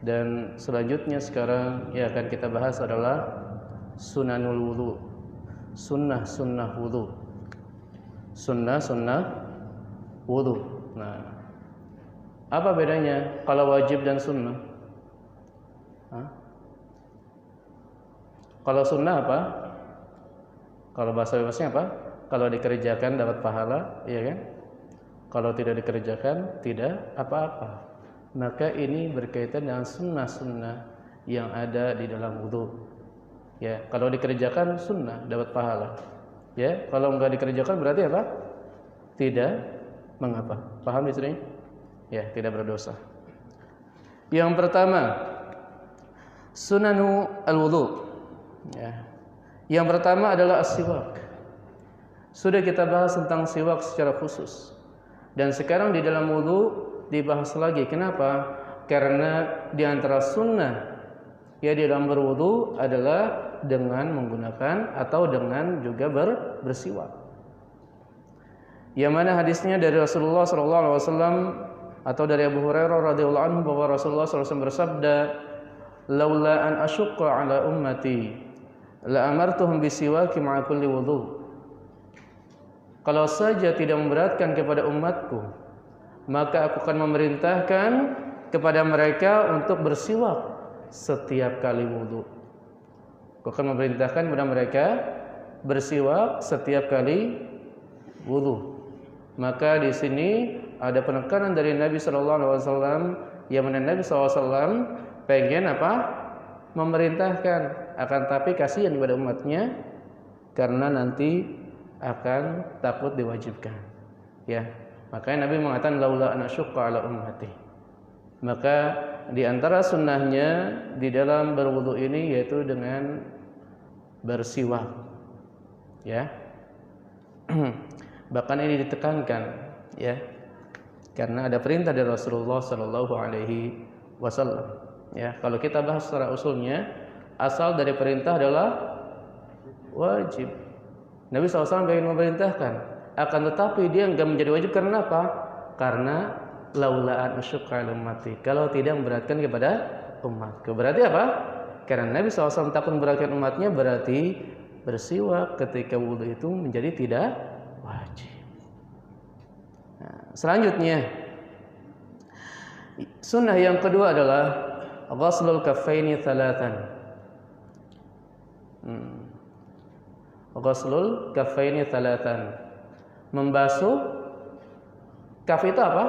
Dan selanjutnya sekarang yang akan kita bahas adalah sunanul wudu. Sunnah wudu. Sunnah wudu. Nah, apa bedanya kalau wajib dan sunnah? Kalau sunnah apa? Kalau bahasa bebasnya apa? Kalau dikerjakan dapat pahala, iya kan? Kalau tidak dikerjakan tidak apa-apa. Maka ini berkaitan dengan sunnah-sunnah yang ada di dalam wudu. Ya, kalau dikerjakan sunnah dapat pahala. Ya, kalau enggak dikerjakan berarti apa? Tidak mengapa. Paham di sini? Ya, tidak berdosa. Yang pertama, sunanu al-wudu. Ya. Yang pertama adalah as-siwak. Sudah kita bahas tentang siwak secara khusus. Dan sekarang di dalam wudu dibahas lagi. Kenapa? Karena di antara sunnah ya di dalam berwudu adalah dengan menggunakan atau dengan juga bersiwak. Yang mana hadisnya dari Rasulullah SAW atau dari Abu Hurairah radhiyallahu anhu bahwa Rasulullah SAW bersabda, "Laula an asyqa ala ummati la amartuhum bisiwaki ma'a kulli wudu." Kalau saja tidak memberatkan kepada umatku, maka aku akan memerintahkan kepada mereka untuk bersiwak setiap kali wudu. Aku akan memerintahkan kepada mereka bersiwak setiap kali wudu. Maka di sini ada penekanan dari Nabi SAW yang mana Nabi SAW pengen apa? Memerintahkan, akan tapi kasihan kepada umatnya karena nanti akan takut diwajibkan. Ya, makanya Nabi mengatakan laula an asyqa ala ummati. Maka di antara sunnahnya di dalam berwudu ini yaitu dengan bersiwak. Ya. Bahkan ini ditekankan ya. Karena ada perintah dari Rasulullah sallallahu alaihi wasallam. Ya, kalau kita bahas secara usulnya, asal dari perintah adalah wajib. Nabi SAW ingin memerintahkan, akan tetapi dia enggak menjadi wajib karena apa? Karena laulaan asyqa ala ummati. Kalau tidak memberatkan kepada umatku. Berarti apa? Karena Nabi SAW takut memberatkan umatnya, berarti bersiwak ketika wudu itu menjadi tidak wajib. Nah, selanjutnya sunnah yang kedua adalah ghaslul kaffaini thalathan. Ghaslul kaffaini thalathan. Membasuh kaf itu apa?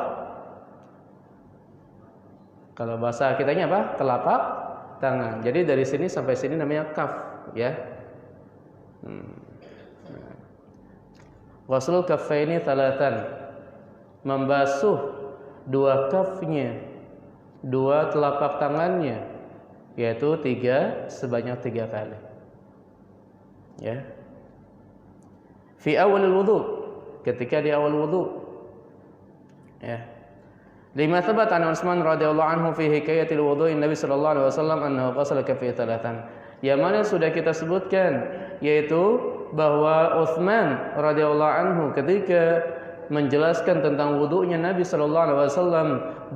Kalau bahasa kitanya apa? Telapak tangan. Jadi dari sini sampai sini namanya kaf, ya. Ghaslul kaffaini thalathan. Membasuh dua kafnya, dua telapak tangannya, yaitu sebanyak 3 kali. Ya. Fi awalil wudu, ketika di awal wudu. Ya. Lima thabat an Utsman radhiyallahu anhu fi hikayatil wudu'in Nabi sallallahu alaihi wasallam annahu ghasala kaffi thalathan. Yang mana sudah kita sebutkan yaitu bahwa Utsman radhiyallahu anhu ketika menjelaskan tentang wudu'nya Nabi sallallahu alaihi wasallam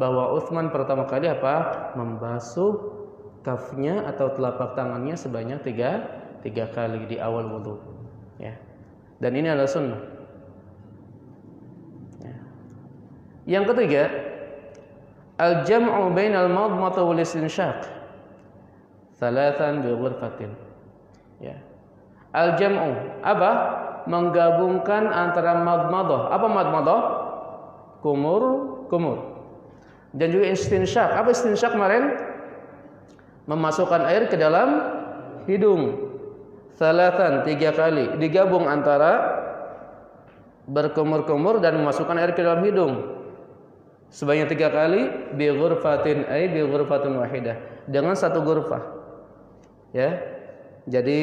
bahwa Utsman pertama kali apa? Membasuh kafnya atau telapak tangannya sebanyak 3 kali di awal wudu. Ya. Dan ini adalah sunnah. Ya. Yang ketiga, al-jam'u bainal madmati wal istinsyaq thalathan bi ghurfatin. Ya. Al-jam'u apa? Menggabungkan antara madmadah. Apa madmadah? Kumur. Dan juga istinsyaq. Apa istinsyaq kemarin? Memasukkan air ke dalam hidung. Thalathan 3 kali. Digabung antara berkumur-kumur dan memasukkan air ke dalam hidung. Sebanyak 3 kali bi ghurfatin ay bi ghurfatin wahidah. Dengan satu ghurfah. Ya. Jadi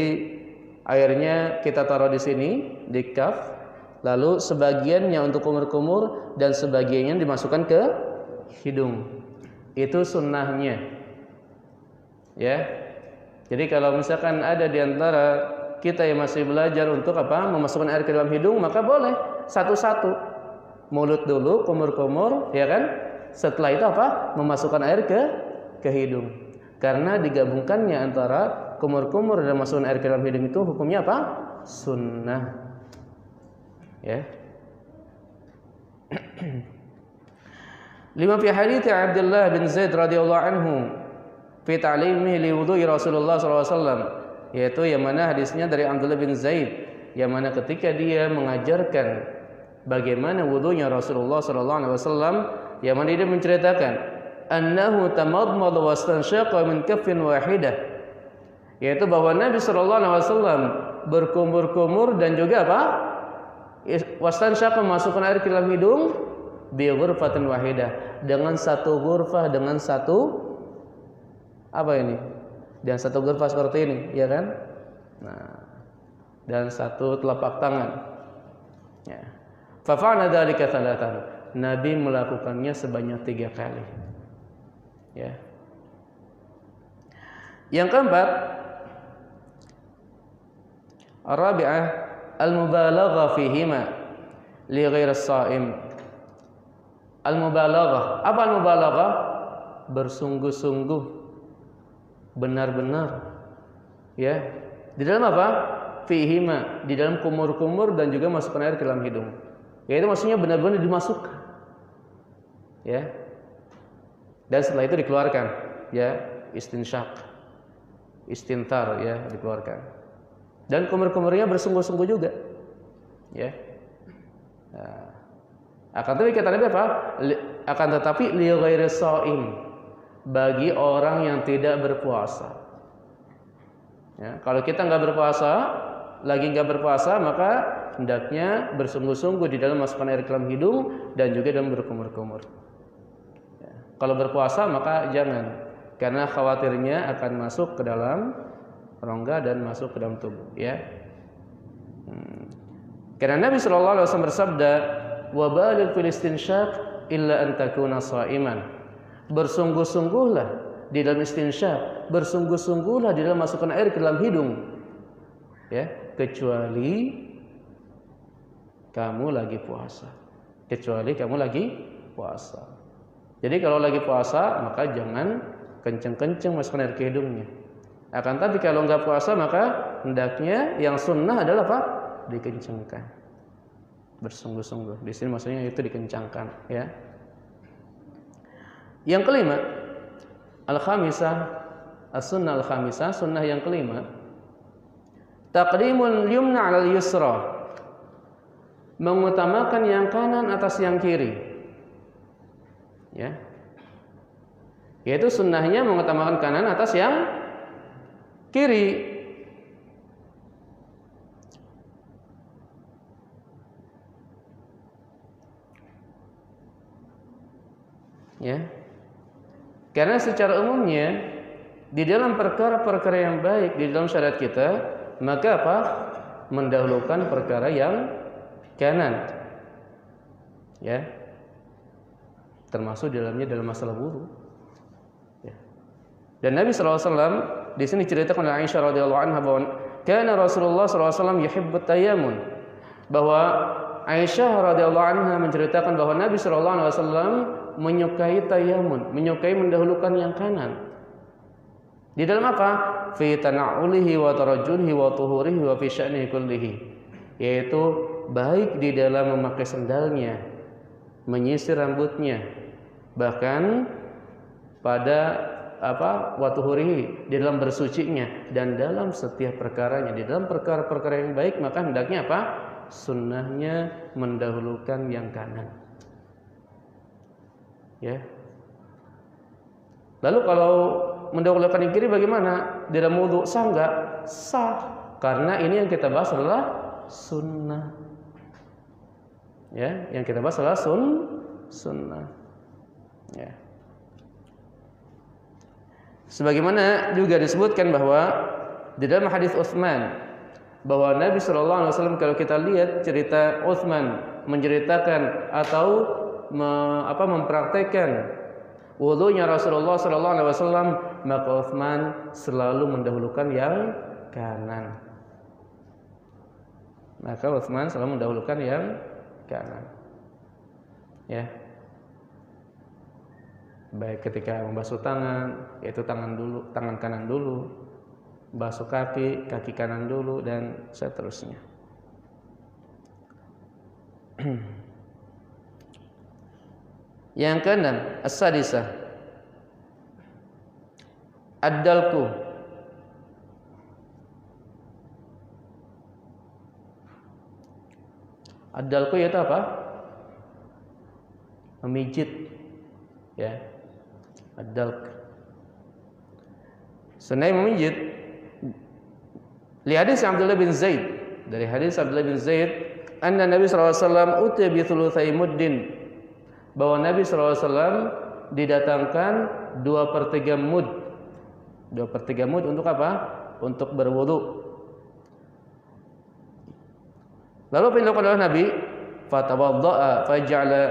airnya kita taruh di sini di kaf, lalu sebagiannya untuk kumur-kumur dan sebagiannya dimasukkan ke hidung. Itu sunnahnya. Ya. Jadi kalau misalkan ada di antara kita yang masih belajar untuk apa? Memasukkan air ke dalam hidung, maka boleh satu-satu. Mulut dulu, kumur-kumur, ya kan? Setelah itu apa? Memasukkan air ke ke hidung. Karena digabungkannya antara kumur-kumur dan masukkan air ke dalam hidung itu hukumnya apa? Sunnah. Ya. Lima fi hadits Abdullah bin Zaid radhiyallahu anhu fi ta'limihi li wudu'i Rasulullah sallallahu alaihi wasallam, yaitu yang mana hadisnya dari Abdullah bin Zaid yang mana ketika dia mengajarkan bagaimana wudunya Rasulullah sallallahu alaihi wasallam, yang mana dia menceritakan annahu tamadmad wa istanshaqa min kaffin wahidah, yaitu bahwa Nabi sallallahu alaihi wasallam berkumur-kumur dan juga apa? Wastanshaqa memasukkan air ke dalam hidung bi ghurfatin wahidah, dengan satu ghurfah, dengan satu apa ini? Dan satu ghurfah seperti ini, ya kan? Nah, dan satu telapak tangan. Ya. Fa fa'ala dzalika tsalatan. Nabi melakukannya sebanyak 3 kali. Ya. Yang keempat, ar-rabi'ah al-mubalaghah fihima li ghairi as-sha'im. Al-mubalaghah. Apa al-mubalaghah? Bersungguh-sungguh, benar-benar. Ya. Di dalam apa? Fihima, di dalam kumur-kumur dan juga masukkan air ke dalam hidung. Yaitu maksudnya benar-benar dimasukkan. Ya. Dan setelah itu dikeluarkan, ya, istinsyaq. Istintar, ya, dikeluarkan. Dan kumur-kumurnya bersungguh-sungguh juga. Ya. Nah. Akan tetapi kata Nabi apa? Akan tetapi li ghairi shaim, bagi orang yang tidak berpuasa. Ya, kalau kita nggak berpuasa, lagi nggak berpuasa, maka hendaknya bersungguh-sungguh di dalam masukkan air ke dalam hidung dan juga dalam berkumur-kumur. Ya, kalau berpuasa maka jangan, karena khawatirnya akan masuk ke dalam rongga dan masuk ke dalam tubuh. Ya. Karena Nabi Shallallahu Alaihi Wasallam bersabda, wa baligh fil istinsyaq illa an takuna sha'iman. Bersungguh-sungguhlah di dalam istinsyaq, bersungguh-sungguhlah di dalam masukkan air ke dalam hidung. Ya, kecuali kamu lagi puasa. Kecuali kamu lagi puasa. Jadi kalau lagi puasa maka jangan kenceng-kenceng masukkan air ke hidungnya. Akan tapi kalau enggak puasa maka hendaknya yang sunnah adalah apa? Dikencengkan. Bersungguh-sungguh. Di sini maksudnya itu dikencangkan, ya. Yang kelima, al-khamisah, as-sunnah al-khamisah, sunnah yang kelima, taqdimul yumna 'alal yusra. Mengutamakan yang kanan atas yang kiri. Ya. Yaitu sunnahnya mengutamakan kanan atas yang kiri. Ya. Karena secara umumnya di dalam perkara-perkara yang baik di dalam syariat kita, maka apa? Mendahulukan perkara yang kanan. Ya. Termasuk dalamnya dalam masalah wudu. Ya. Dan Nabi sallallahu alaihi wasallam di sini ceritakan oleh Aisyah radhiyallahu anha bahwa kana Rasulullah sallallahu alaihi wasallam yuhibbut tayammun. Bahwa Aisyah radhiyallahu anha menceritakan bahwa Nabi sallallahu alaihi wasallam menyukai tayamun, menyukai mendahulukan yang kanan. Di dalam apa? Fi tana'ulihi wa tarajjulihi wa tuhurihi wa fi sya'nihi kullihi. Yaitu baik di dalam memakai sendalnya, menyisir rambutnya, bahkan pada apa? Wa tuhurihi, di dalam bersucinya, dan dalam setiap perkaranya. Di dalam perkara-perkara yang baik maka hendaknya apa? Sunnahnya mendahulukan yang kanan. Ya. Lalu kalau mendahulukan yang kiri bagaimana? Di dalam wudu sah enggak? Sah. Karena ini yang kita bahas adalah sunnah. Ya, yang kita bahas adalah sunnah. Ya. Sebagaimana juga disebutkan bahwa di dalam hadis Utsman bahwa Nabi sallallahu alaihi wasallam, kalau kita lihat cerita Utsman menceritakan atau mempraktekkan wudunya Rasulullah sallallahu alaihi wasallam, maka Utsman selalu mendahulukan yang kanan. Maka Utsman selalu mendahulukan yang kanan. Ya. Baik ketika membasuh tangan, yaitu tangan kanan dulu, basuh kaki kanan dulu, dan seterusnya. Yang keenam, as-sadisah, ad-dalku. Ad-dalku itu apa? Memijit, ya. Ad-dalk. Senai memijit. Li hadis Abdullah bin Zaid, dari hadis Abdullah bin Zaid, anna Nabi sallallahu alaihi wasallam utiya bi thulutsai muddin, bahwa Nabi sallallahu alaihi wasallam didatangkan 2/3 mud. 2/3 mud untuk apa? Untuk berwudu. Lalu apa yang dilakukan oleh Nabi? Fatawadda'a faja'ala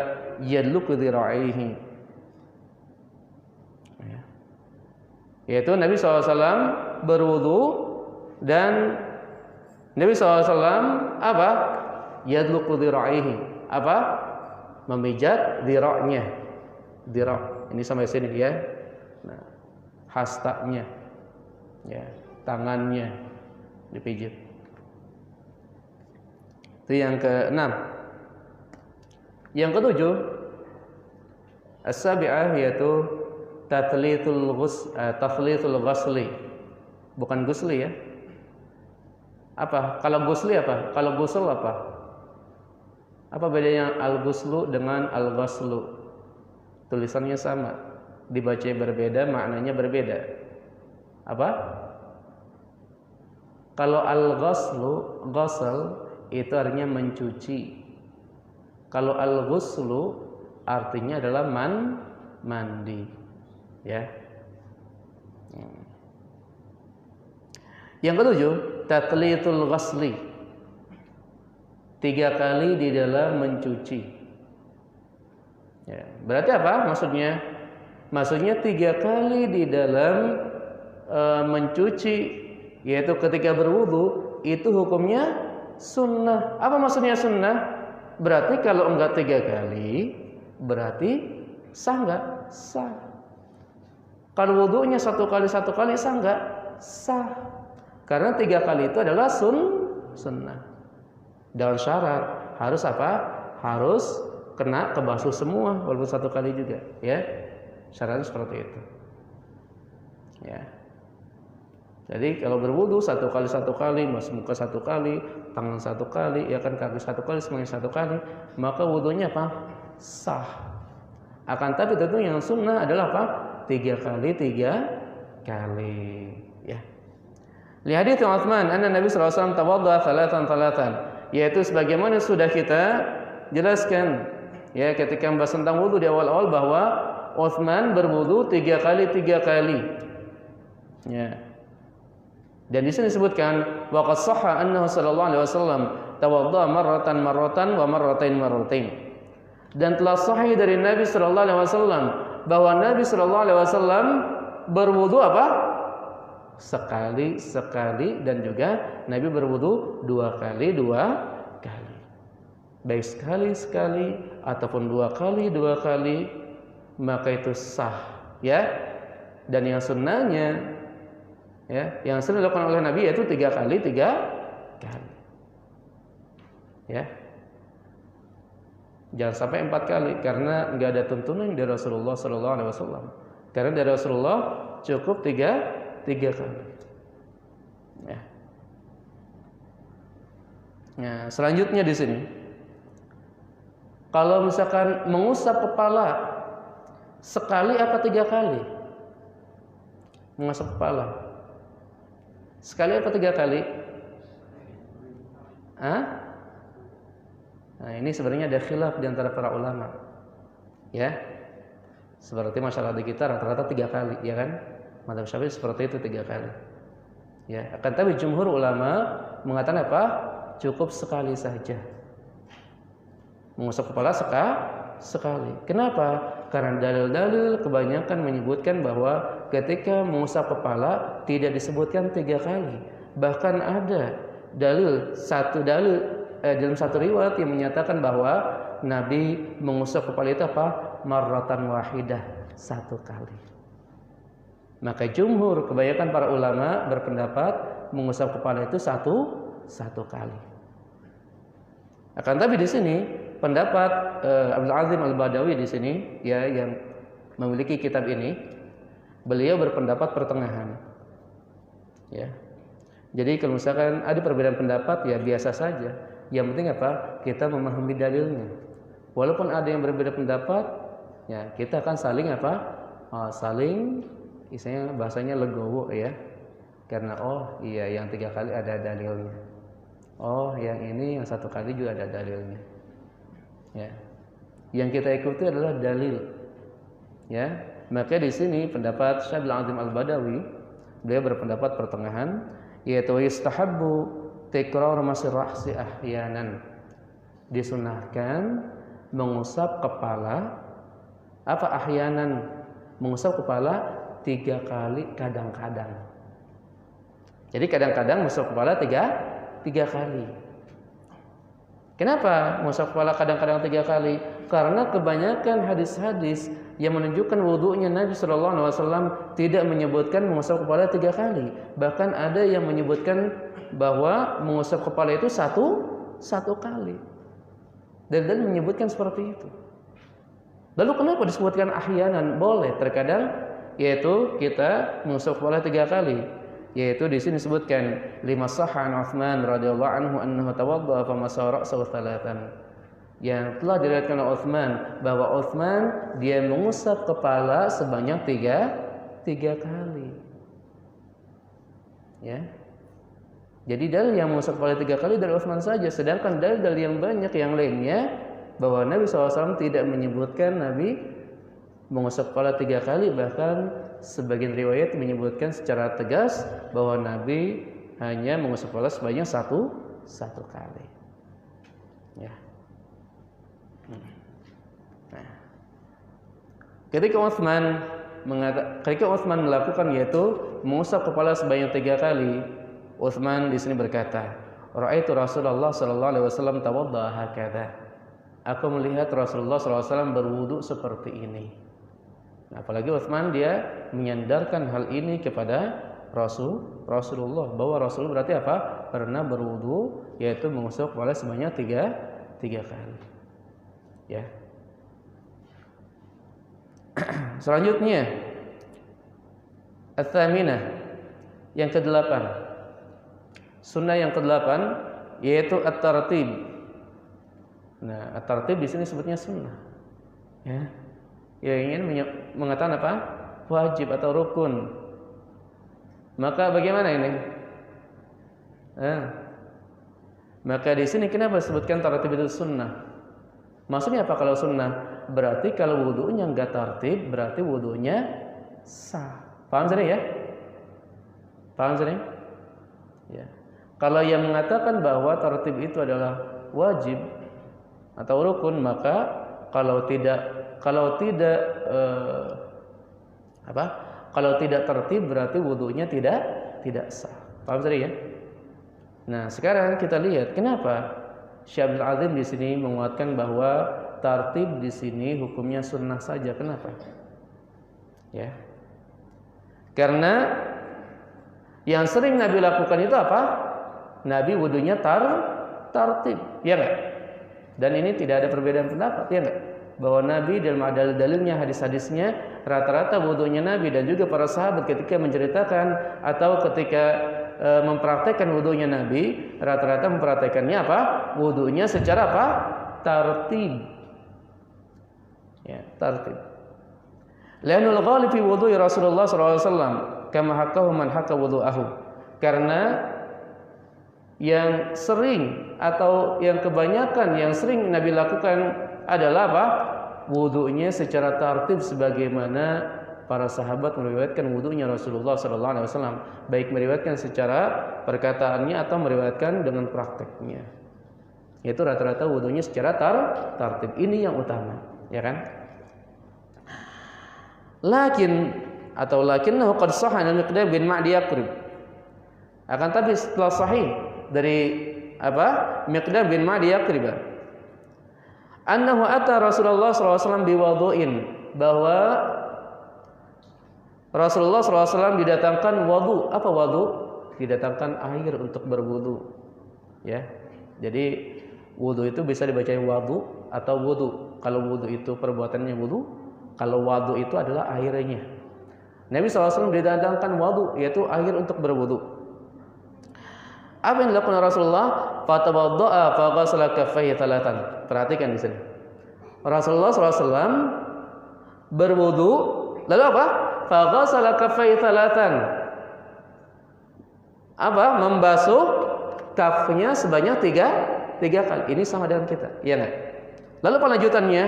yadluku dhira'ihi. Yaitu Nabi SAW berwudu, dan Nabi SAW apa? Yadluku dhira'ihi. Apa? Memijat dhira'nya. Dhira'. Ini sampai sini ya. Nah, hastanya. Ya, tangannya dipijit. Itu yang keenam. Yang ketujuh, as-sabi'ah, yaitu tathlithul ghusli. Bukan gusli ya. Apa? Kalau gusli apa? Kalau ghusl apa? Apa bedanya al-ghuslu dengan al-ghaslu? Tulisannya sama, dibaca berbeda, maknanya berbeda. Apa? Kalau al-ghaslu, ghasl, itu artinya mencuci. Kalau al-ghuslu artinya adalah mandi, ya. Yang ketujuh, tatlithul ghasli. 3 kali di dalam mencuci. Ya, berarti apa maksudnya? Maksudnya 3 kali di dalam mencuci, yaitu ketika berwudu, itu hukumnya sunnah. Apa maksudnya sunnah? Berarti kalau enggak 3 kali, berarti sah enggak? Sah. Kalau wudunya 1 kali sah enggak? Sah. Karena 3 kali itu adalah sunnah. Dengan syarat harus apa? Harus kena kebasuh semua, walaupun 1 kali juga, ya. Syaratnya seperti itu. Ya. Jadi kalau berwudu 1 kali, basuh muka 1 kali, tangan 1 kali, ya kan, kaki 1 kali, semuanya 1 kali, maka wudunya apa? Sah. Akan tapi tentu yang sunnah adalah apa? 3 kali, ya. Li hadits Utsman anna Nabi sallallahu alaihi wasallam tawaddaa thalathan, yaitu sebagaimana sudah kita jelaskan, ya, ketika membahas tentang wudu di awal-awal, bahwa Utsman berwudu 3 kali. Ya. Dan di sini disebutkan wa qad shahha annahu sallallahu alaihi wasallam tawaddaa marratan wa marratain. Dan telah sahih dari Nabi sallallahu alaihi wasallam bahwa Nabi sallallahu alaihi wasallam berwudu apa? Sekali, dan juga Nabi berwudu 2 kali. Baik sekali ataupun 2 kali, maka itu sah, ya. Dan yang sunnahnya, ya, yang sering dilakukan oleh Nabi yaitu 3 kali. Ya. Jangan sampai 4 kali, karena enggak ada tuntunan dari Rasulullah sallallahu alaihi wasallam. Karena dari Rasulullah cukup 3 kali. Ya. Nah, selanjutnya di sini, kalau misalkan mengusap kepala sekali apa 3 kali? Mengusap kepala sekali apa 3 kali? Nah, ini sebenarnya ada khilaf di antara para ulama. Ya. Seperti masalah di kita rata-rata 3 kali, ya kan? Mazhab Syafi'i seperti itu 3 kali. Ya, akan tapi jumhur ulama mengatakan apa? Cukup sekali saja. Mengusap kepala sekali. Kenapa? Karena dalil-dalil kebanyakan menyebutkan bahwa ketika mengusap kepala tidak disebutkan 3 kali. Bahkan ada dalam satu riwayat yang menyatakan bahwa Nabi mengusap kepala itu apa? Marratan wahidah, satu kali. Maka jumhur, kebanyakan para ulama berpendapat mengusap kepala itu satu kali. Akan tapi di sini pendapat Abdul Azim Al-Badawi di sini ya, yang memiliki kitab ini, beliau berpendapat pertengahan. Ya. Jadi kalau misalkan ada perbedaan pendapat ya biasa saja. Yang penting apa? Kita memahami dalilnya. Walaupun ada yang berbeda pendapat, ya kita akan saling apa? Saling, istilahnya bahasanya legowo ya. Karena oh iya yang 3 kali ada dalilnya. Oh yang ini yang 1 kali juga ada dalilnya. Ya. Yang kita ikuti adalah dalil. Ya. Maka di sini pendapat Syekh Abdul Azim Al-Badawi, beliau berpendapat pertengahan, yaitu yustahabbu tikrar masir ra'si ahyanan. Disunahkan mengusap kepala apa ahyanan, mengusap kepala 3 kali kadang-kadang. Jadi kadang-kadang mengusap kepala 3 kali. Kenapa mengusap kepala kadang-kadang 3 kali? Karena kebanyakan hadis-hadis yang menunjukkan wudunya Nabi Shallallahu Alaihi Wasallam tidak menyebutkan mengusap kepala 3 kali. Bahkan ada yang menyebutkan bahwa mengusap kepala itu satu kali. Dan menyebutkan seperti itu. Lalu kenapa disebutkan ahyanan? Boleh terkadang, yaitu kita mengusap kepala 3 kali. Yaitu di sini disebutkan lima sahha an Utsman radhiyallahu anhu annahu tawaddaa fa masaha ra'sahu tsalatan. Yang telah diriwayatkan oleh Utsman bahwa Utsman dia mengusap kepala sebanyak 3 kali. Ya. Jadi dalil yang mengusap kepala 3 kali dari Utsman saja, sedangkan dalil yang banyak yang lainnya bahwa Nabi SAW tidak menyebutkan Nabi mengusap kepala 3 kali, bahkan sebagian riwayat menyebutkan secara tegas bahwa Nabi hanya mengusap kepala sebanyak satu kali. Ya. Nah. Ketika Utsman melakukan yaitu mengusap kepala sebanyak 3 kali, Utsman di sini berkata, "Ra'aitu Rasulullah sallallahu alaihi wasallam tawaddaa hakadha." Aku melihat Rasulullah sallallahu alaihi wasallam berwudu seperti ini. Nah, apalagi Utsman dia menyandarkan hal ini kepada Rasulullah, bahwa Rasul berarti apa? Pernah berwudu, yaitu mengusap kepala sebanyak 3 kali. Ya. Selanjutnya Ats-tsaminah, yang ke-8. Sunnah yang ke-8 yaitu at-tartib. Nah, at-tartib di sini sebutnya sunnah. Ya. Yang ingin mengatakan apa? Wajib atau rukun. Maka bagaimana ini? Maka di sini kenapa disebutkan tartib itu sunnah? Maksudnya apa kalau sunnah? Berarti kalau wudunya enggak tartib, berarti wudunya sah. Paham sini ya? Paham sini? Ya. Kalau yang mengatakan bahwa tartib itu adalah wajib atau rukun, maka kalau tidak tertib berarti wudunya tidak sah. Paham tadi ya? Nah, sekarang kita lihat kenapa Syekh Abdul Azim di sini menguatkan bahwa tartib di sini hukumnya sunnah saja. Kenapa? Ya. Karena yang sering Nabi lakukan itu apa? Nabi wudunya tartib, ya enggak? Dan ini tidak ada perbedaan pendapat, ya enggak? Bahwa Nabi dalam dalil-dalilnya, hadis-hadisnya, rata-rata wudunya Nabi dan juga para sahabat ketika menceritakan atau ketika mempraktekkan wudunya Nabi, rata-rata mempraktekannya apa? Wudunya secara apa? Tartib. Ya, tartib. Li'anul ghalib fi wudu'i Rasulullah sallallahu alaihi wasallam kama hakahu man haka wudu'ahu. Karena yang sering atau yang kebanyakan yang sering Nabi lakukan adalah apa? Wudunya secara tartib sebagaimana para sahabat meriwayatkan wudunya Rasulullah sallallahu alaihi wasallam, baik meriwayatkan secara perkataannya atau meriwayatkan dengan prakteknya. Yaitu rata-rata wudunya secara tartib. Ini yang utama, ya kan? Lakinnahu qad sahha an Miqdam bin Ma'di Yaqrib. Akan tapi setelah sahih dari apa? Miqdam bin Ma'di Yaqrib. Annahu ata Rasulullah SAW biwudu'in, bahwa Rasulullah SAW didatangkan wudu. Apa wudu? Didatangkan air untuk berwudu. Ya. Jadi wudu itu bisa dibaca wudu atau wudu. Kalau wudu itu perbuatannya wudu, kalau wudu itu adalah airnya. Nabi SAW didatangkan wudu, yaitu air untuk berwudu. Apa yang dilakukan Rasulullah? Fatawadda'a faghasala kaffayhi thalathan. Perhatikan di sini. Rasulullah SAW berwudu, lalu apa? Faghasala kaffayhi thalathan. Apa? Membasuh kafnya sebanyak tiga kali. Ini sama dengan kita, iya enggak? Lalu lanjutannya,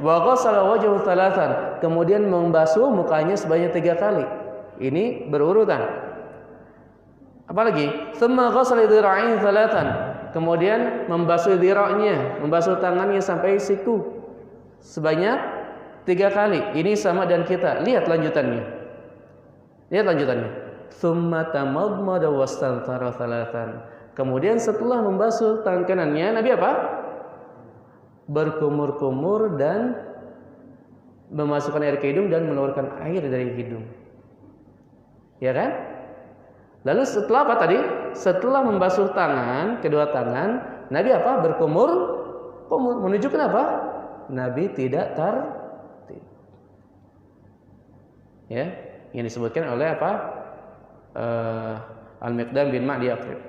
wa ghassala wajhahu thalathan. Kemudian membasuh mukanya sebanyak 3 kali. Ini berurutan. Apalagi, thumma ghassala dhira'aihi thalathan. Kemudian membasuh dhira'nya, membasuh tangannya sampai siku sebanyak 3 kali. Ini sama dan kita. Lihat lanjutannya. Thumma tamadmada wastanthara thalathan. Kemudian setelah membasuh tangan kanannya, Nabi apa? Berkumur-kumur dan memasukkan air ke hidung dan mengeluarkan air dari hidung. Ya kan? Lalu setelah apa tadi? Setelah membasuh tangan, kedua tangan, Nabi apa? Berkumur-kumur. Menunjukkan apa? Nabi tidak tertib. Ya, yang disebutkan oleh apa? Al-Miqdam bin Ma'di Yaqrib.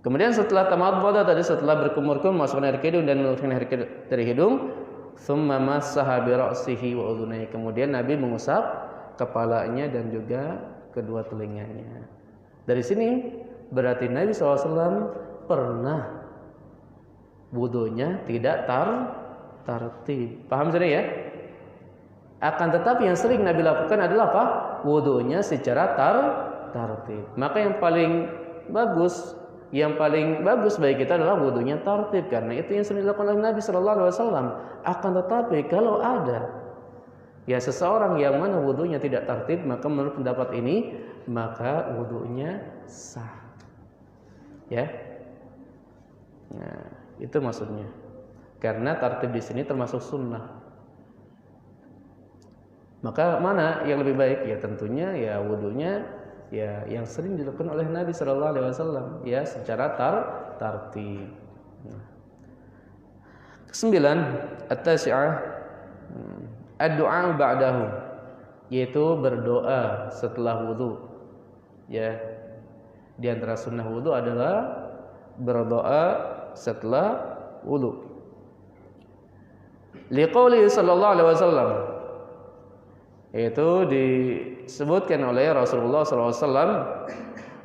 Kemudian setelah tamadmada tadi, setelah berkumur-kumur masukkan air ke hidung dan mengeluarkan air dari hidung, tsumma massaha bi ra'sihi wa udhunayhi. Kemudian Nabi mengusap kepalanya dan juga kedua telinganya. Dari sini berarti Nabi SAW pernah wudunya tidak tertib. Paham sudah ya? Akan tetapi yang sering Nabi lakukan adalah apa? Wudunya secara tertib. Maka yang paling bagus bagi kita adalah wudunya tertib, karena itu yang sering dilakukan oleh Nabi Sallallahu Alaihi Wasallam. Akan tetapi kalau ada seseorang yang mana wudunya tidak tertib, maka menurut pendapat ini maka wudunya sah. Ya, nah, itu maksudnya. Karena tertib di sini termasuk sunnah. Maka mana yang lebih baik? Ya tentunya wudunya yang sering dilakukan oleh Nabi Sallallahu Alaihi Wasallam secara tertib. Kesembilan, at-tasi'ah, ad-du'a ba'dahu, yaitu berdoa setelah wudu. Ya, di antara sunnah wudu adalah berdoa setelah wudu. Liqauli sallallahu alaihi wasallam, yaitu disebutkan oleh Rasulullah SAW,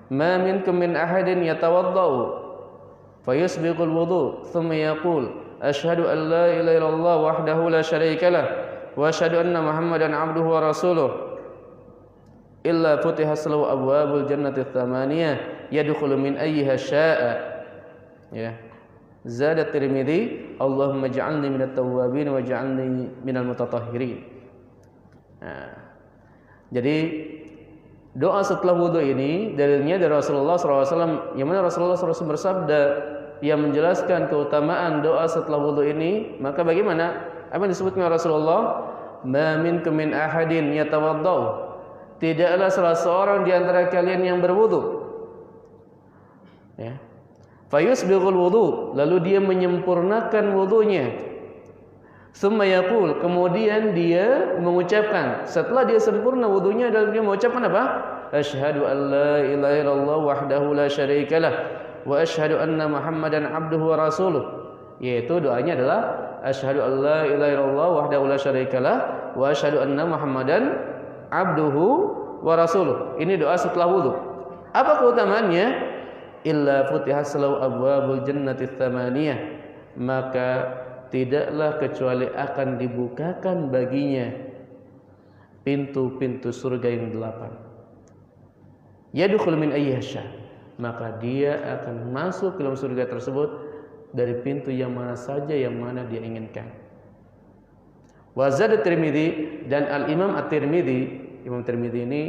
ma minkum min ahadin yatawaddau fayusbiqul wudu thumma yaqul asyhadu an la ilaha illallah wahdahu la syarika lah wa asyhadu anna muhammadan abduhu wa rasuluh illa futihat lahu abwabul jannati tsamaniyah yadkhulu min ayyiha syaa. Ya, zada Tirmidzi, Allahumma ij'alni minat tawwabin wa ij'alni minal mutatahhirin. Nah, jadi doa setelah wudu ini dalilnya dari Rasulullah SAW, yang mana Rasulullah SAW bersabda yang menjelaskan keutamaan doa setelah wudu ini. Maka bagaimana? Apa yang disebutkan Rasulullah? Ma minkum min ahadin yatawaddau, tidaklah salah seorang di antara kalian yang berwudu. Ya. Fayusbighul wudu, lalu dia menyempurnakan wudunya. Summa yaqul, kemudian dia mengucapkan, setelah dia sempurna wudunya, dan dia mengucapkan apa? Asyhadu an la ilaha illallah wahdahu la syarika lah wa asyhadu anna muhammadan abduhu wa rasuluh. Yaitu doanya adalah asyhadu an la ilaha illallah wahdahu la syarika lah wa asyhadu anna muhammadan abduhu wa rasuluh. Ini doa setelah wudu. Apa keutamaannya? Illa futihat lahu abwabul jannati tsamaniyah, maka tidaklah kecuali akan dibukakan baginya pintu-pintu surga yang 8. Yadkhul min ayyiha syaa, maka dia akan masuk ke dalam surga tersebut dari pintu yang mana saja yang mana dia inginkan. Wa zada Tirmidzi, dan Al-Imam At-Tirmidzi, Imam Tirmidzi ini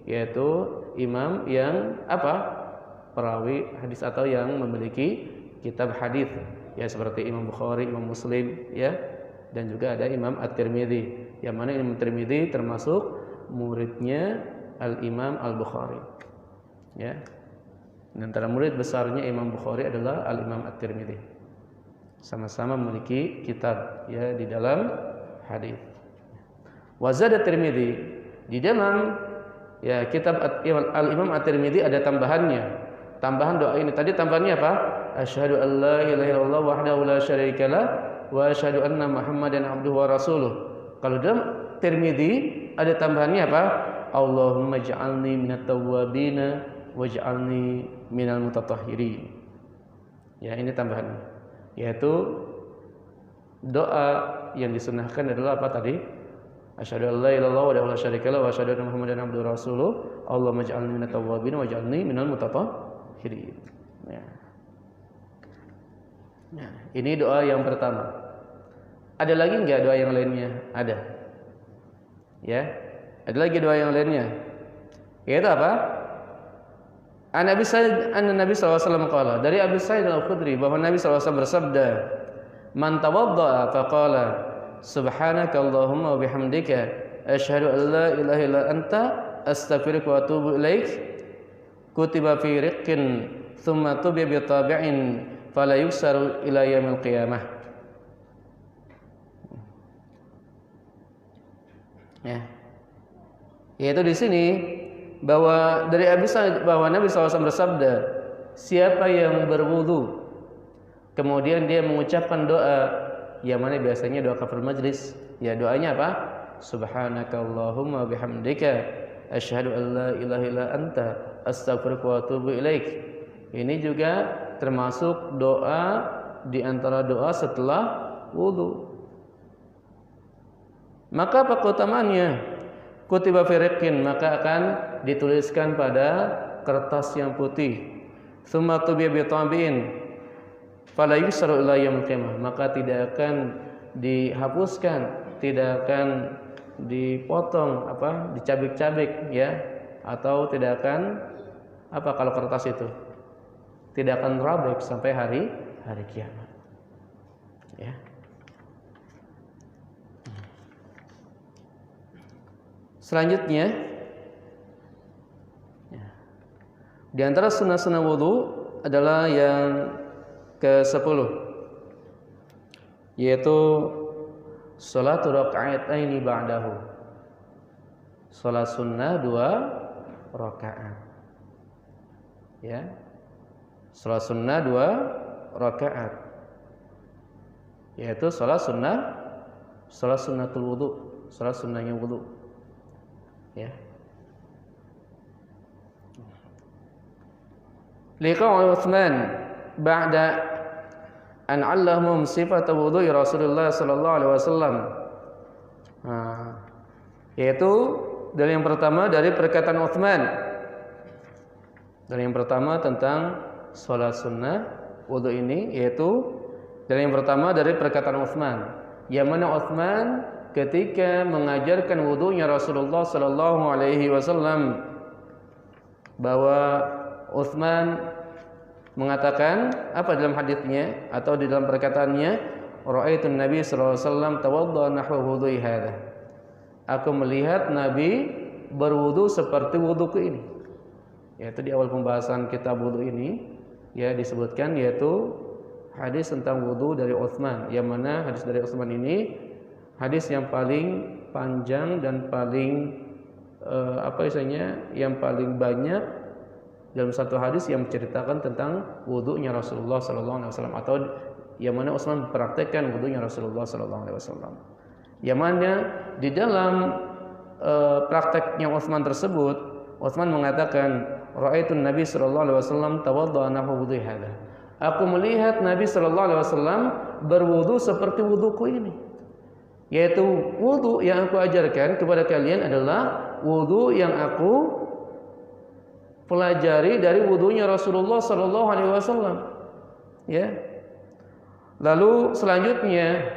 yaitu imam yang apa? Perawi hadis atau yang memiliki kitab hadis ya seperti Imam Bukhari, Imam Muslim, ya, dan juga ada Imam At-Tirmidzi. Yang mana Imam Tirmidzi termasuk muridnya Al-Imam Al-Bukhari. Ya. Dan antara murid besarnya Imam Bukhari adalah Al-Imam At-Tirmidzi. Sama-sama memiliki kitab ya di dalam hadis. Wa zada Tirmidzi, di dalam ya kitab Al-Imam At-Tirmidzi ada tambahannya. Tambahan doa ini tadi tambahannya apa? Asyhadu an la ilaha illallah wahdahu la syarikalah wa asyhadu anna Muhammadan abduhu wa rasuluh. Kalau dalam Tirmidzi ada tambahannya apa? Allahumma ij'alni minat tawwabin waj'alni minal mutatahhirin. Ya, ini tambahannya. Yaitu doa yang disunahkan adalah apa tadi? Asyhadu an la ilaha illallah wahdahu la syarikalah wa asyhadu anna Muhammadan abduhu wa rasuluh. Allahumma ij'alni minat tawwabin waj'alni minal mutatahhirin. Ya. Nah, ini doa yang pertama. Ada lagi enggak doa yang lainnya? Ada. Ya. Ada lagi doa yang lainnya. Yaitu apa? An Nabi sallallahu alaihi wasallam qala, dari Abi Sa'id Al-Khudri bahwa Nabi sallallahu alaihi wasallam bersabda, "Man tawaddaa faqala subhanaka Allahumma wa bihamdika asyhadu an la ilaha illa anta astaghfiruka wa atubu ilaik." Kutiba fi riqqin thumma tubiya bi tabi'in fala yuksaru ila yaumil qiyamah. Ya. Yaitu di sini bahwa dari Abi Sa'id bahwa Nabi SAW bersabda, siapa yang berwudu kemudian dia mengucapkan doa yang mana biasanya doa kafaratul majlis, ya doanya apa? Subhanakallahumma bihamdika asyhadu an la ilaha illa anta astaghfiruka wa atubu ilaik. Ini juga termasuk doa di antara doa setelah wudu. Maka apa keutamaannya? Kutiba fi riqqin, maka akan dituliskan pada kertas yang putih. Tsumma tubiya bi tabi'in fala yusru ila yaumil qiyamah, maka tidak akan dihapuskan, tidak akan dipotong dicabik-cabik ya, atau tidak akan kalau kertas itu tidak akan robek sampai hari kiamat. Ya. Selanjutnya, ya, di antara sunnah-sunnah wudu adalah yang ke-10, yaitu salatu raka'ataini ba'dahu. Salat sunnah 2 rakaat. Ya. Salat sunnah 2 rakaat. Yaitu salat sunnatul wudu, salat sunnahnya wudu. Ya. Liqa'i Utsman ba'da an 'allamahum sifat wudu'i Rasulullah sallallahu alaihi wasallam. Yaitu dari yang pertama dari perkataan Utsman. Dari yang pertama tentang salat sunnah wudu ini, yaitu dari yang pertama dari perkataan Utsman. Yang mana Utsman ketika mengajarkan wudunya Rasulullah sallallahu alaihi wasallam, bahwa Utsman mengatakan apa dalam hadisnya atau di dalam perkataannya, ra'aitun Nabi sallallahu alaihi wasallam tawaddaa nahwa wudhu'i hadza. Aku melihat Nabi berwudu seperti wuduku ini. Yaitu di awal pembahasan kitab wudu ini ya disebutkan, yaitu hadis tentang wudu dari Utsman, yang mana hadis dari Utsman ini hadis yang paling panjang dan paling yang paling banyak dalam satu hadis yang menceritakan tentang wudunya Rasulullah sallallahu alaihi wasallam, atau yang mana Utsman mempraktekkan wudunya Rasulullah sallallahu alaihi wasallam. Yang mana di dalam prakteknya Utsman tersebut, Utsman mengatakan, ra'aitun Nabi sallallahu alaihi wasallam tawaddaa nahwa wudhu'i hadza. Aku melihat Nabi sallallahu alaihi wasallam berwudu seperti wuduku ini. Yaitu wudu yang aku ajarkan kepada kalian adalah wudu yang aku pelajari dari wudunya Rasulullah sallallahu alaihi wasallam. Ya. Lalu selanjutnya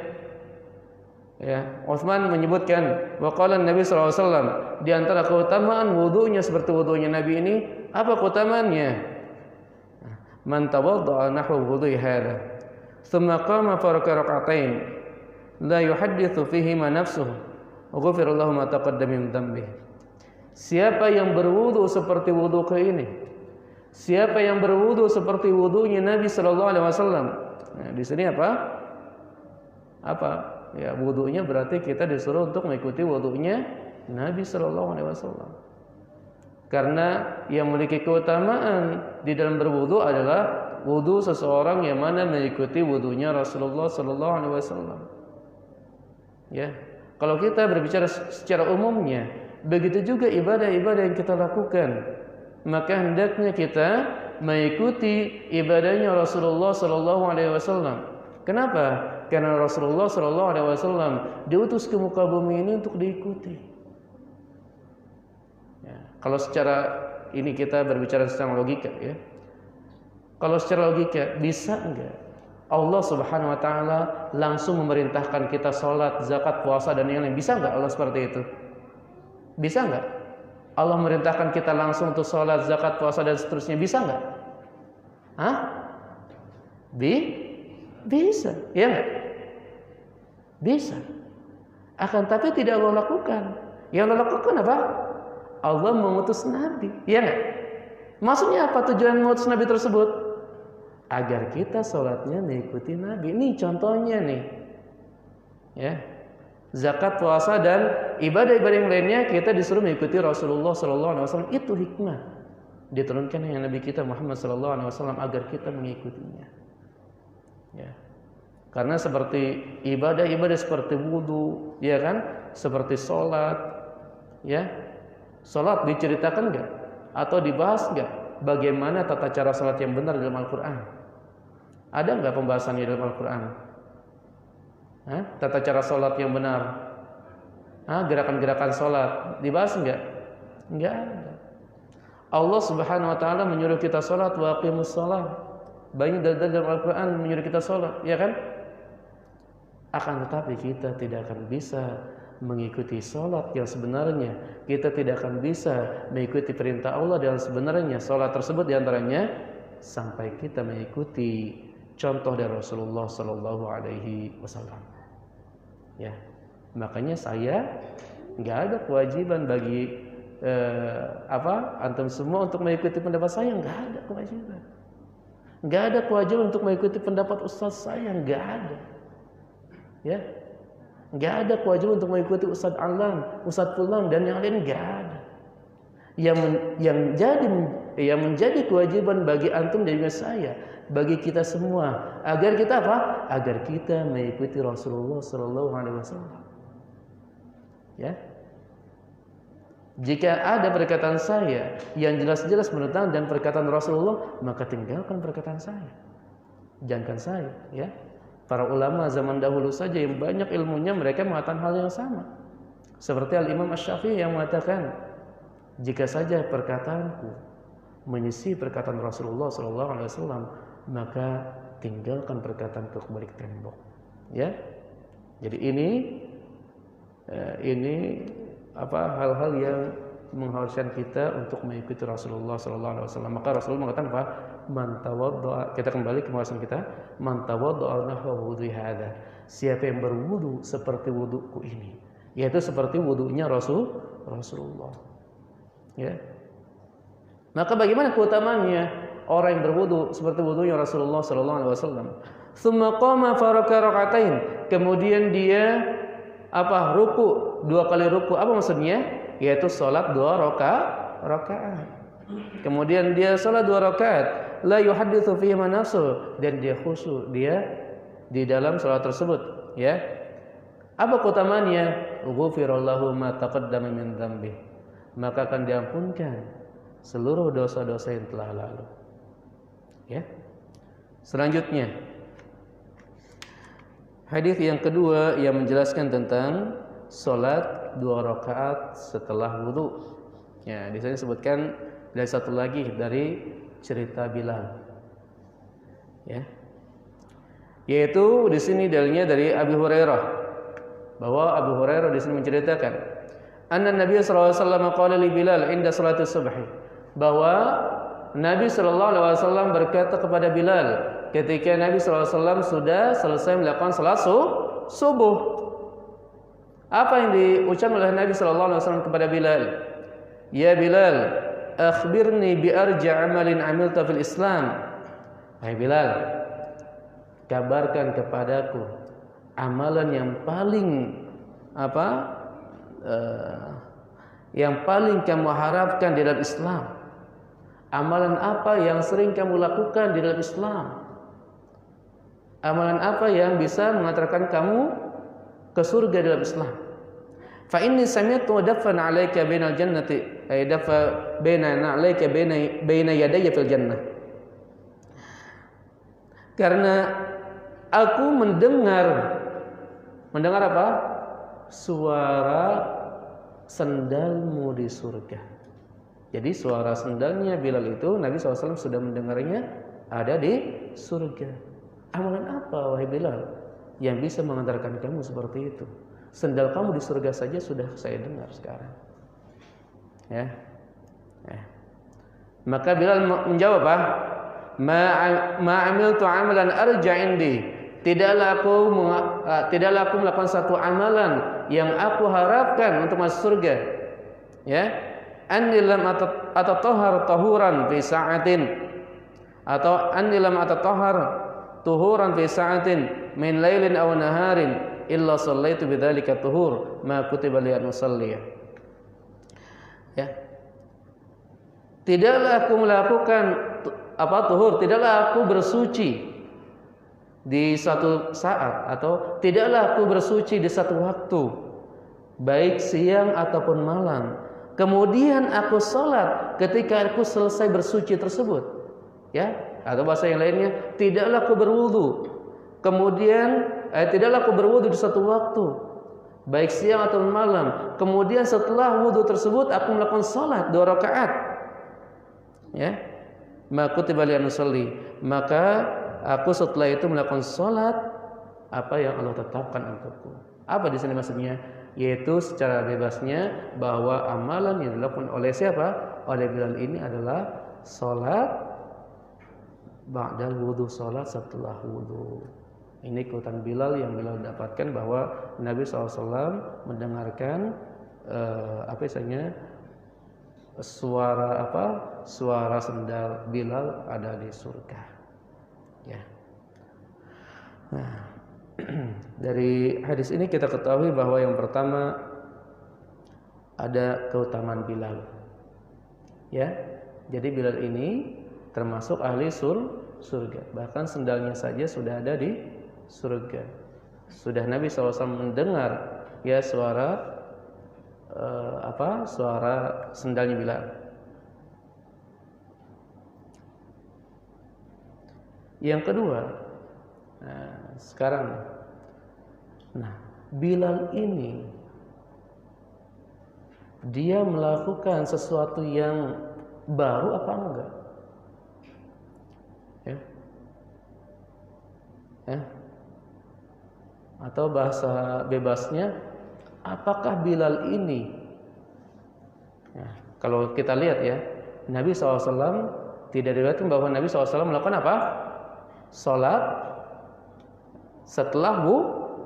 ya, Utsman menyebutkan waqala Nabi sallallahu alaihi wasallam, di antara keutamaan wudunya seperti wudunya Nabi ini, apa keutamaannya? Man tawaddaa nahwa wudhu'i hadza. thumma qama faraka rak'atain la yuhadditsu fihi ma nafsuhu ghufira lahu ma taqaddama min dhanbihi. Siapa yang berwudu seperti wuduku ini, siapa yang berwudu seperti wudunya Nabi sallallahu alaihi wasallam. Nah, di sini apa? Ya, wudunya berarti kita disuruh untuk mengikuti wudunya Nabi sallallahu alaihi wasallam. Karena yang memiliki keutamaan di dalam berwudu adalah wudu seseorang yang mana mengikuti wudunya Rasulullah sallallahu alaihi wasallam. Ya. Kalau kita berbicara secara umumnya, begitu juga ibadah-ibadah yang kita lakukan, maka hendaknya kita mengikuti ibadahnya Rasulullah sallallahu alaihi wasallam. Kenapa? Karena Rasulullah sallallahu alaihi wasallam diutus ke muka bumi ini untuk diikuti. Ya, kalau secara ini kita berbicara secara logika ya. Kalau secara logika bisa enggak Allah Subhanahu wa taala langsung memerintahkan kita salat, zakat, puasa dan yang lain? Bisa enggak Allah seperti itu? Bisa enggak? Allah memerintahkan kita langsung untuk salat, zakat, puasa dan seterusnya, bisa enggak? Hah? Bisa, ya enggak? Bisa. Akan tapi tidak Allah lakukan. Yang Allah lakukan apa? Allah mengutus Nabi, ya enggak? Maksudnya apa tujuan mengutus Nabi tersebut? Agar kita sholatnya mengikuti Nabi. Ini contohnya nih, ya. Zakat, puasa dan ibadah-ibadah yang lainnya kita disuruh mengikuti Rasulullah SAW. Itu hikmah diturunkan yang Nabi kita Muhammad SAW agar kita mengikutinya. Ya. Karena seperti ibadah-ibadah seperti wudu, ya kan, seperti sholat, ya. Sholat diceritakan enggak? Atau dibahas enggak? Bagaimana tata cara sholat yang benar dalam Al-Quran? Ada enggak pembahasannya dalam Al-Quran? Tata cara sholat yang benar, gerakan-gerakan sholat dibahas enggak? Enggak ada. Allah Subhanahu wa taala menyuruh kita sholat, wa aqimus sholat. Banyak dalil dalam Al-Quran menyuruh kita sholat, ya kan? Akan tetapi kita tidak akan bisa mengikuti sholat yang sebenarnya. Kita tidak akan bisa mengikuti perintah Allah yang sebenarnya. Sholat tersebut diantaranya sampai kita mengikuti contoh dari Rasulullah Sallallahu Alaihi Wasallam. Ya, makanya saya nggak ada kewajiban bagi antum semua untuk mengikuti pendapat saya. Nggak ada kewajiban. Nggak ada kewajiban untuk mengikuti pendapat ustaz saya. Nggak ada. Ya, nggak ada kewajiban untuk mengikuti Ustaz Alam, Ustaz Fulan dan yang lain, nggak ada. Yang menjadi kewajiban bagi antum dan juga saya, bagi kita semua, agar kita apa? Agar kita mengikuti Rasulullah Sallallahu Alaihi Wasallam. Ya. Jika ada perkataan saya yang jelas-jelas bertentangan dengan perkataan Rasulullah, maka tinggalkan perkataan saya. Jangankan saya, ya. Para ulama zaman dahulu saja yang banyak ilmunya mereka mengatakan hal yang sama. Seperti Al-Imam Asy-Syafi'i yang mengatakan, jika saja perkataanku menyisi perkataan Rasulullah SAW, maka tinggalkan perkataan ke balik tembok. Ya, jadi ini hal-hal yang mengharuskan kita untuk mengikuti Rasulullah SAW. Maka Rasulullah mengatakan apa? Man tawaddo'a, kita kembali ke pembahasan kita, man tawaddo'a nahwa wudhu hadza, siapa yang berwudu seperti wuduku ini, yaitu seperti wudunya Rasulullah. Ya. Maka bagaimana keutamaannya orang yang berwudu seperti wudunya Rasulullah sallallahu alaihi wasallam? Tsumma qama faraka rak'atain, kemudian dia ruku, 2 kali ruku. Apa maksudnya? Yaitu salat 2 rakaat. Kemudian dia salat 2 rakaat, la yuhadditsu fihi ma nafsuhu, dan dia khusyuk dia di dalam salat tersebut, ya. Apa keutamaannya? Ghufirallahu ma taqaddama min dzambi, maka akan diampunkan seluruh dosa-dosa yang telah lalu. Ya. Selanjutnya, hadis yang kedua yang menjelaskan tentang salat 2 rakaat setelah wudu. Ya, di sini disebutkan dari satu lagi dari cerita Bilal. Ya. Yaitu di sini dalilnya dari Abu Hurairah, bahwa Abu Hurairah di sini menceritakan anna Nabi sallallahu alaihi wasallam qala li Bilal inda salati subh, bahwa Nabi sallallahu alaihi wasallam berkata kepada Bilal ketika Nabi SAW sudah selesai melakukan salat subuh. Apa yang diucapkan oleh Nabi SAW kepada Bilal? Ya Bilal, akhbirni bi arja' amalin amilta fil Islam. Hai Bilal, kabarkan kepadaku amalan yang paling yang paling kamu harapkan di dalam Islam. Amalan apa yang sering kamu lakukan di dalam Islam? Amalan apa yang bisa mengantarkan kamu ke surga dalam Islam? Fa inni sami'tu dafan 'alaika bainal jannati ay dafa baina 'alaika baina yadayya fil jannah. Karena aku mendengar apa? Suara sendalmu di surga. Jadi suara sendalnya Bilal itu Nabi SAW sudah mendengarnya ada di surga. Amalan apa wahai Bilal yang bisa mengantarkan kamu seperti itu? Sendal kamu di surga saja sudah saya dengar sekarang. Ya. Maka Bilal menjawab apa? Ma amiltu amalan arja indi. Tidaklah aku melakukan satu amalan yang aku harapkan untuk masuk surga. Ya. Anni lam atatahhar tahuran fi sa'atin atau anni lam atatahhar tuhuran fi sa'atin min lailin aw naharin illa shallaitu bidzalika tuhur ma kutiba li an usalli. Ya. Tidaklah aku melakukan tuhur, tidaklah aku bersuci di satu saat atau tidaklah aku bersuci di satu waktu baik siang ataupun malam. Kemudian aku sholat ketika aku selesai bersuci tersebut, ya. Atau bahasa yang lainnya, tidaklah aku berwudu. Kemudian tidaklah aku berwudu di satu waktu, baik siang atau malam. Kemudian setelah wudu tersebut aku melakukan sholat 2 rakaat, ya. Maka kutiba li an usalli. Maka aku setelah itu melakukan sholat apa yang Allah tetapkan untukku. Apa di sini maksudnya? Yaitu secara bebasnya bahwa amalan yang dilakukan oleh siapa? Oleh Bilal ini adalah sholat ba'dal wudu, sholat setelah wudu. Ini keutamaan Bilal yang Bilal dapatkan bahwa Nabi SAW mendengarkan suara sendal Bilal ada di surga. Ya. Nah, dari hadis ini kita ketahui bahwa yang pertama ada keutamaan Bilal. Ya. Jadi Bilal ini termasuk ahli surga. Bahkan sendalnya saja sudah ada di surga. Sudah Nabi SAW mendengar ya suara sendalnya Bilal. Yang kedua, sekarang Bilal ini dia melakukan sesuatu yang baru apa enggak? Atau bahasa bebasnya, apakah Bilal ini? Kalau kita lihat ya, Nabi SAW tidak diriwayatkan bahwa Nabi SAW melakukan apa? Salat setelah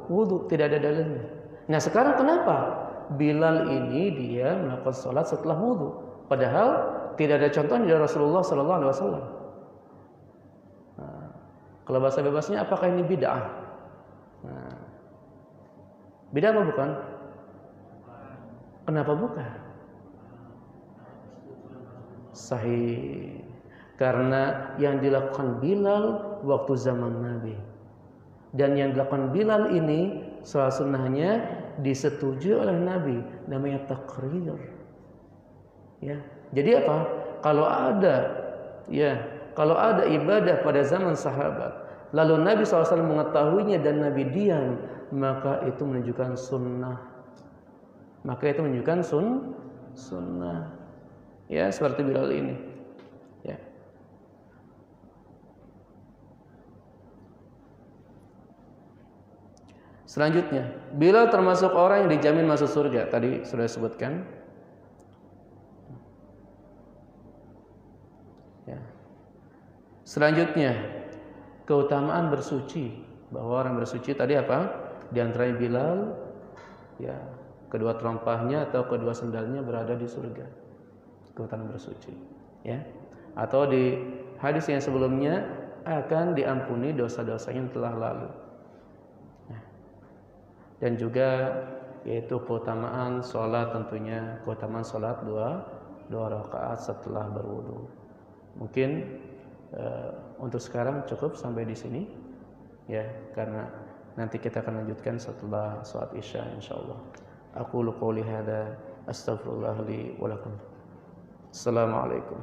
wudu, tidak ada dalilnya. Nah sekarang kenapa Bilal ini dia melakukan salat setelah wudu, padahal tidak ada contohnya dari Rasulullah SAW. Kalau bahasa bebasnya, apakah ini bid'ah? Bid'ah apa bukan? Kenapa bukan? Sahih. Karena yang dilakukan Bilal waktu zaman Nabi dan yang dilakukan Bilal ini salah sunnahnya disetujui oleh Nabi, namanya takrir. Ya. Jadi apa? Kalau ada ibadah pada zaman sahabat lalu Nabi SAW mengetahuinya dan Nabi diam, maka itu menunjukkan sunnah. Sunnah. Ya, seperti Bilal ini. Ya. Selanjutnya, Bilal termasuk orang yang dijamin masuk surga. Tadi sudah disebutkan. Ya. Selanjutnya, keutamaan bersuci, bahwa orang bersuci tadi apa? Di antaranya Bilal, ya, kedua terompahnya atau kedua sendalnya berada di surga. Keutamaan bersuci, ya. Atau di hadis yang sebelumnya akan diampuni dosa-dosanya yang telah lalu. Nah, dan juga yaitu keutamaan sholat, tentunya keutamaan sholat dua rakaat setelah berwudu. Mungkin untuk sekarang cukup sampai di sini, ya, karena nanti kita akan lanjutkan setelah sholat isya insyaallah. Aqulu qouli hadza astaghfirullah li wa lakum. Assalamualaikum.